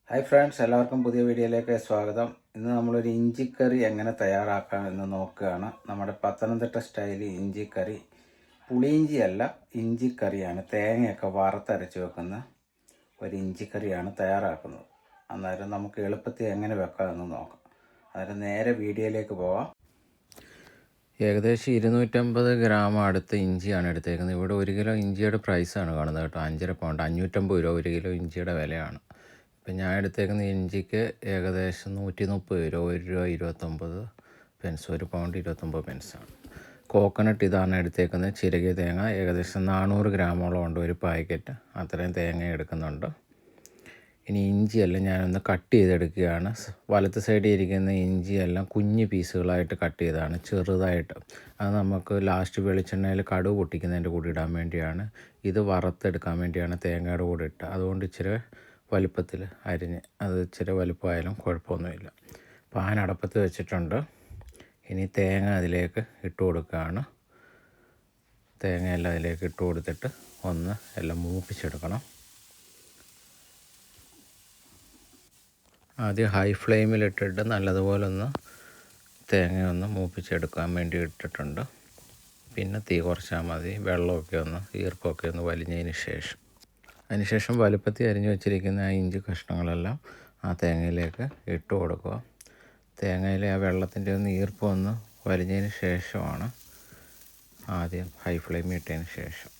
Hi friends, എല്ലാവർക്കും പുതിയ വീഡിയോയിലേക്ക് സ്വാഗതം. ഇന്ന് നമ്മളൊരു ഇഞ്ചിക്കറി എങ്ങനെ തയ്യാറാക്കാമെന്ന് നോക്കുകയാണ്. നമ്മുടെ പത്തനംതിട്ട സ്റ്റൈല് ഇഞ്ചിക്കറി, പുളിയിഞ്ചിയല്ല, ഇഞ്ചിക്കറിയാണ്. തേങ്ങയൊക്കെ വറുത്തരച്ച് വെക്കുന്ന ഒരു ഇഞ്ചിക്കറിയാണ് തയ്യാറാക്കുന്നത്. അന്നേരം നമുക്ക് എളുപ്പത്തിൽ എങ്ങനെ വെക്കാമെന്ന് നോക്കാം. അന്നേരം നേരെ വീഡിയോയിലേക്ക് പോവാം. ഏകദേശം 250 ഗ്രാം അടുത്ത് ഇഞ്ചിയാണ് എടുത്തേക്കുന്നത്. ഇവിടെ 1 കിലോ ഇഞ്ചിയുടെ പ്രൈസാണ് കാണുന്നത് കേട്ടോ. 5.5 പൗണ്ട്, 550 രൂപ 1 കിലോ ഇഞ്ചിയുടെ വിലയാണ്. ഇപ്പം ഞാൻ എടുത്തേക്കുന്ന ഇഞ്ചിക്ക് ഏകദേശം 130 രൂപ, 1 രൂപ 29 പെൻസ്, 1 പൗണ്ട് 29 പെൻസാണ്. കോക്കനട്ട് ഇതാണ് എടുത്തേക്കുന്നത്. ചിരകിയ തേങ്ങ ഏകദേശം 400 ഗ്രാമോളം ഉണ്ട്, ഒരു പാക്കറ്റ്. അത്രയും തേങ്ങ എടുക്കുന്നുണ്ട്. ഇനി ഇഞ്ചിയെല്ലാം ഞാനൊന്ന് കട്ട് ചെയ്തെടുക്കുകയാണ്. വലത്ത് സൈഡിൽ ഇരിക്കുന്ന ഇഞ്ചിയെല്ലാം കുഞ്ഞ് പീസുകളായിട്ട് കട്ട് ചെയ്തതാണ്, ചെറുതായിട്ട്. അത് നമുക്ക് ലാസ്റ്റ് വെളിച്ചെണ്ണയിൽ കടുക് പൊട്ടിക്കുന്നതിൻ്റെ കൂടെ ഇടാൻ വേണ്ടിയാണ്. ഇത് വറുത്തെടുക്കാൻ വേണ്ടിയാണ് തേങ്ങയുടെ കൂടെ ഇട്ട്. അതുകൊണ്ട് ഇച്ചിരി വലുപ്പത്തിൽ അരിഞ്ഞ്, അത് ഇച്ചിരി വലുപ്പമായാലും കുഴപ്പമൊന്നുമില്ല. പാൻ അടപ്പത്ത് വെച്ചിട്ടുണ്ട്. ഇനി തേങ്ങ അതിലേക്ക് ഇട്ട് കൊടുക്കുകയാണ്. തേങ്ങയെല്ലാം അതിലേക്ക് ഇട്ട് കൊടുത്തിട്ട് ഒന്ന് എല്ലാം മൂപ്പിച്ചെടുക്കണം. ആദ്യം ഹൈ ഫ്ലെയിമിലിട്ടിട്ട് നല്ലതുപോലെ ഒന്ന് തേങ്ങയൊന്ന് മൂപ്പിച്ചെടുക്കാൻ വേണ്ടി ഇട്ടിട്ടുണ്ട്. പിന്നെ തീ കുറച്ചാൽ മതി. വെള്ളമൊക്കെ ഒന്ന്, ഈർപ്പമൊക്കെ ഒന്ന് വലിഞ്ഞതിന് ശേഷം, അതിനുശേഷം വലുപ്പത്തിൽ അരിഞ്ഞു വെച്ചിരിക്കുന്ന ആ ഇഞ്ചി കഷ്ണങ്ങളെല്ലാം ആ തേങ്ങയിലേക്ക് ഇട്ട് കൊടുക്കുക. തേങ്ങയിലെ ആ വെള്ളത്തിൻ്റെ ഒന്ന് ഈർപ്പം ഒന്ന് വലിഞ്ഞതിന് ശേഷമാണ് ആദ്യം ഹൈ ഫ്ലെയിമിൽ ഇട്ടതിന് ശേഷം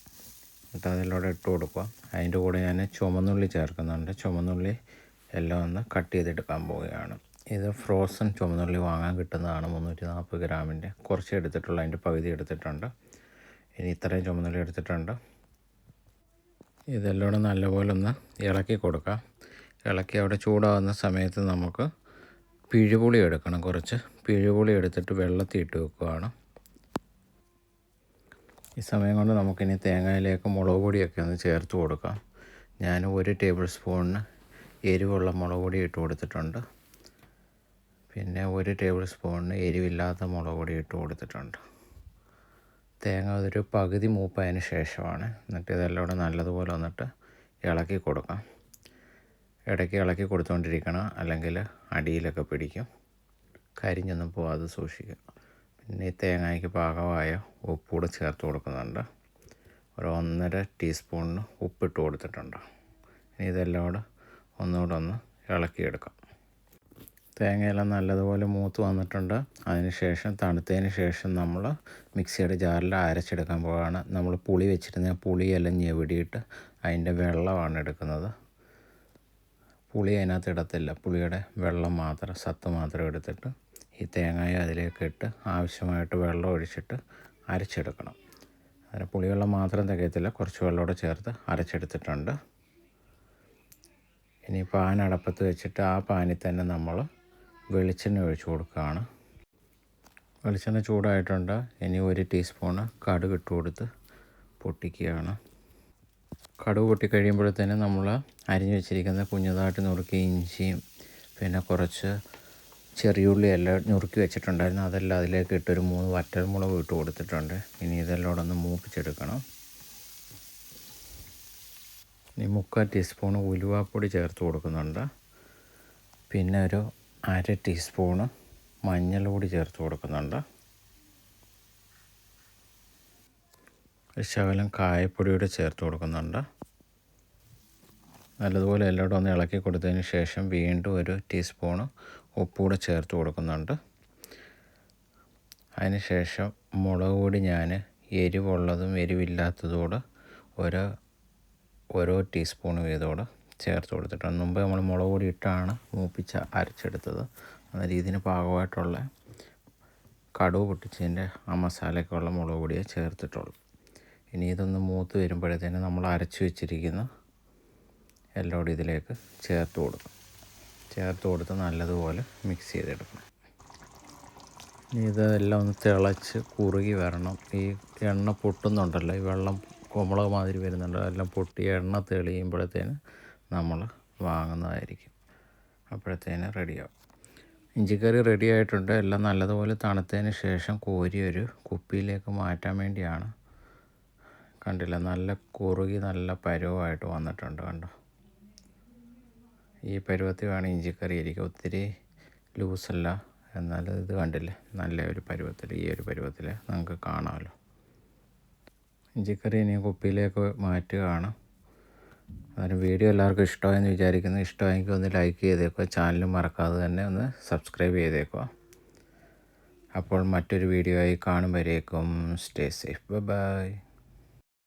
എന്നിട്ട് അതിലൂടെ ഇട്ട് കൊടുക്കുക. അതിൻ്റെ കൂടെ ഞാൻ ചുമന്നുള്ളി ചേർക്കുന്നുണ്ട്. ചുമന്നുള്ളി എല്ലാം ഒന്ന് കട്ട് ചെയ്തെടുക്കാൻ പോവുകയാണ്. ഇത് ഫ്രോസൺ ചുമന്നുള്ളി വാങ്ങാൻ കിട്ടുന്നതാണ്. 340 ഗ്രാമിൻ്റെ കുറച്ച് എടുത്തിട്ടുള്ള, അതിൻ്റെ പകുതി എടുത്തിട്ടുണ്ട്. ഇനി ഇത്രയും ചുമന്നുള്ളി എടുത്തിട്ടുണ്ട്. ഇതെല്ലാം നല്ലപോലെ ഒന്ന് ഇളക്കി കൊടുക്കാം. ഇളക്കി അവിടെ ചൂടാകുന്ന സമയത്ത് നമുക്ക് പിഴുപുളി എടുക്കണം. കുറച്ച് പിഴുപുളി എടുത്തിട്ട് വെള്ളത്തിൽ ഇട്ട് വെക്കുകയാണ്. ഈ സമയം കൊണ്ട് നമുക്കിനി തേങ്ങയിലേക്ക് മുളക് പൊടിയൊക്കെ ഒന്ന് ചേർത്ത് കൊടുക്കാം. ഞാൻ 1 ടേബിൾ സ്പൂണിന് എരിവുള്ള മുളക് പൊടി ഇട്ട് കൊടുത്തിട്ടുണ്ട്. പിന്നെ 1 ടേബിൾ സ്പൂണിന് എരിവില്ലാത്ത മുളക് പൊടി ഇട്ട് കൊടുത്തിട്ടുണ്ട്. തേങ്ങ ഒരു പകുതി മൂപ്പായതിന് ശേഷമാണ്. എന്നിട്ട് ഇതെല്ലാം കൂടെ നല്ലതുപോലെ വന്നിട്ട് ഇളക്കി കൊടുക്കാം. ഇടയ്ക്ക് ഇളക്കി കൊടുത്തുകൊണ്ടിരിക്കണം, അല്ലെങ്കിൽ അടിയിലൊക്കെ പിടിക്കും. കരിഞ്ഞൊന്നും പോകാതെ സൂക്ഷിക്കുക. പിന്നെ ഈ തേങ്ങയ്ക്ക് പാകമായ ഉപ്പൂടെ ചേർത്ത് കൊടുക്കുന്നുണ്ട്. ഒരു 1.5 ടീസ്പൂണിന് ഉപ്പിട്ട് കൊടുത്തിട്ടുണ്ട്. ഇനി ഇതെല്ലാം കൂടെ ഒന്നുകൂടെ ഒന്ന് ഇളക്കിയെടുക്കാം. തേങ്ങയെല്ലാം നല്ലതുപോലെ മൂത്ത് വന്നിട്ടുണ്ട്. അതിന് ശേഷം തണുത്തതിന് ശേഷം നമ്മൾ മിക്സിയുടെ ജാറിൽ അരച്ചെടുക്കാൻ പോവുകയാണ്. നമ്മൾ പുളി വെച്ചിരുന്ന പുളിയെല്ലാം ഞെവിടിയിട്ട് അതിൻ്റെ വെള്ളമാണ് എടുക്കുന്നത്. പുളി അതിനകത്ത് ഇടത്തില്ല. പുളിയുടെ വെള്ളം മാത്രം, സത്ത് മാത്രം എടുത്തിട്ട് ഈ തേങ്ങയും അതിലേക്ക് ഇട്ട് ആവശ്യമായിട്ട് വെള്ളം ഒഴിച്ചിട്ട് അരച്ചെടുക്കണം. അതിന് പുളിവെള്ളം മാത്രം തികയത്തില്ല, കുറച്ച് വെള്ളമോടെ ചേർത്ത് അരച്ചെടുത്തിട്ടുണ്ട്. ഇനി പാൻ അടപ്പത്ത് വെച്ചിട്ട് ആ പാനിൽ തന്നെ നമ്മൾ വെളിച്ചെണ്ണ ഒഴിച്ച് കൊടുക്കുകയാണ്. വെളിച്ചെണ്ണ ചൂടായിട്ടുണ്ട്. ഇനി 1 ടീസ്പൂണ് കടുക് ഇട്ട് കൊടുത്ത് പൊട്ടിക്കുകയാണ്. കടുക് പൊട്ടിക്കഴിയുമ്പോഴത്തേനും നമ്മൾ അരിഞ്ഞു വെച്ചിരിക്കുന്ന കുഞ്ഞതായിട്ട് നുറുക്കി ഇഞ്ചിയും പിന്നെ കുറച്ച് ചെറിയുള്ളി എല്ലാം നുറുക്കി വെച്ചിട്ടുണ്ടായിരുന്നു. അതെല്ലാം അതിലേക്ക് ഇട്ടൊരു 3 വറ്റൽമുളക് ഇട്ട് കൊടുത്തിട്ടുണ്ട്. ഇനി ഇതെല്ലാം കൂടെ ഒന്ന് മൂപ്പിച്ചെടുക്കണം. ഇനി 3/4 ടീസ്പൂണ് ഉലുവാപ്പൊടി ചേർത്ത് കൊടുക്കുന്നുണ്ട്. പിന്നെ ഒരു 1/2 ടീസ്പൂണ് മഞ്ഞൾപ്പൊടി ചേർത്ത് കൊടുക്കുന്നുണ്ട്. ഒരു ശകലം കായപ്പൊടിയോടെ ചേർത്ത് കൊടുക്കുന്നുണ്ട്. നല്ലതുപോലെ എല്ലായിടും ഒന്ന് ഇളക്കി കൊടുത്തതിന് ശേഷം വീണ്ടും 1 ടീസ്പൂണ് ഉപ്പൂടെ ചേർത്ത് കൊടുക്കുന്നുണ്ട്. അതിന് ശേഷം മുളക് പൊടി ഞാൻ എരിവുള്ളതും എരിവില്ലാത്തതോടെ ഓരോ ടീസ്പൂൺ വീതോടെ ചേർത്ത് കൊടുത്തിട്ടുണ്ട്. മുമ്പ് നമ്മൾ മുളക് പൊടി ഇട്ടാണ് മൂപ്പിച്ച് അരച്ചെടുത്തത്. അന്നേരം ഇതിന് പാകമായിട്ടുള്ള കടുക് പൊട്ടിച്ചതിൻ്റെ ആ മസാലയ്ക്കുള്ള മുളക് പൊടിയെ ചേർത്തിട്ടുള്ളൂ. ഇനി ഇതൊന്ന് മൂത്ത് വരുമ്പോഴത്തേന് നമ്മൾ അരച്ച് വെച്ചിരിക്കുന്ന എല്ലാം കൂടി ഇതിലേക്ക് ചേർത്ത് കൊടുത്ത് നല്ലതുപോലെ മിക്സ് ചെയ്തെടുക്കണം. ഇനി ഇതെല്ലാം ഒന്ന് തിളച്ച് കുറുകി വരണം. ഈ എണ്ണ പൊട്ടുന്നുണ്ടല്ലോ, ഈ വെള്ളം കുമ്പള മാതിരി വരുന്നുണ്ട്, അതെല്ലാം പൊട്ടി എണ്ണ തെളിയുമ്പോഴത്തേന് നമ്മൾ വാങ്ങുന്നതായിരിക്കും. അപ്പോഴത്തേന് റെഡിയാവും. ഇഞ്ചിക്കറി റെഡി ആയിട്ടുണ്ട്. എല്ലാം നല്ലതുപോലെ തണുത്തതിന് ശേഷം കോരി ഒരു കുപ്പിയിലേക്ക് മാറ്റാൻ വേണ്ടിയാണ്. കണ്ടില്ല, നല്ല കുറുകി നല്ല പരുവമായിട്ട് വന്നിട്ടുണ്ട്. കണ്ടോ, ഈ പരുവത്തിൽ വേണം ഇഞ്ചിക്കറി ഇരിക്കുക. ഒത്തിരി ലൂസല്ല, എന്നാലും ഇത് കണ്ടില്ലേ നല്ല ഒരു പരുവത്തിൽ, ഈ ഒരു പരുവത്തിൽ നമുക്ക് കാണാമല്ലോ. ഇഞ്ചിക്കറി ഇനി കുപ്പിയിലേക്ക് മാറ്റുകയാണ്. അതിന് വീഡിയോ എല്ലാവർക്കും ഇഷ്ടമായെന്ന് വിചാരിക്കുന്നു. ഇഷ്ടമായെങ്കിൽ ഒന്ന് ലൈക്ക് ചെയ്തേക്കുക. ചാനലും മറക്കാതെ തന്നെ ഒന്ന് സബ്സ്ക്രൈബ് ചെയ്തേക്കുക. അപ്പോൾ മറ്റൊരു വീഡിയോ ആയി കാണും വരേക്കും സ്റ്റേ സേഫ്. ബൈ.